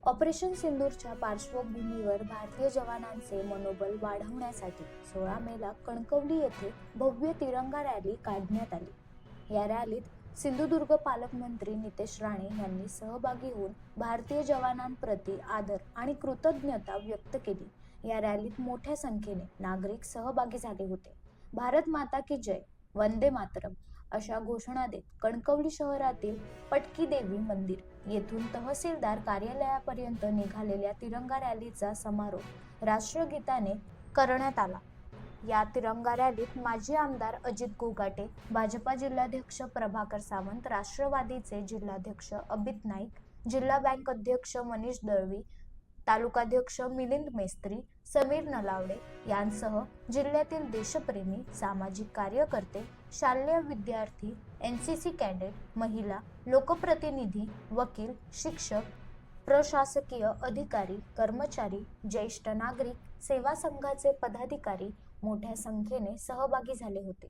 Operation सिंदूरच्या पार्श्वभूमीवर भारतीय जवानांचे मनोबल वाढवण्यासाठी 16 मेला कणकवली येथे भव्य तिरंगा रॅली काढण्यात आली। या रॅलीत सिंधुदुर्ग पालकमंत्री नितेश राणे यांनी सहभागी होऊन भारतीय जवानांप्रती आदर आणि कृतज्ञता व्यक्त केली। या रॅलीत मोठ्या संख्येने नागरिक सहभागी झाले होते। भारत माता की जय, वंदे मातरम अशा घोषणा देत कणकवली शहरातील पटकी देवी मंदिर येथून तहसीलदार कार्यालयापर्यंत निघालेल्या तिरंगा रॅलीचा समारोप राष्ट्रगीताने करण्यात आला। या तिरंगा रॅलीत माजी आमदार अजित गोगाटे, भाजपा जिल्हाध्यक्ष प्रभाकर सावंत, राष्ट्रवादीचे जिल्हाध्यक्ष अभित नाईक, जिल्हा बँक अध्यक्ष मनीष दळवी, तालुकाध्यक्ष मिलिंद मेस्त्री, समीर नलावडे यांसह जिल्ह्यातील देशप्रेमी, सामाजिक कार्यकर्ते, शालेय विद्यार्थी, एनसीसी कॅडेट, महिला, लोकप्रतिनिधी, वकील, शिक्षक, प्रशासकीय अधिकारी, कर्मचारी, ज्येष्ठ नागरिक, सेवा संघाचे पदाधिकारी मोठ्या संख्येने सहभागी झाले होते।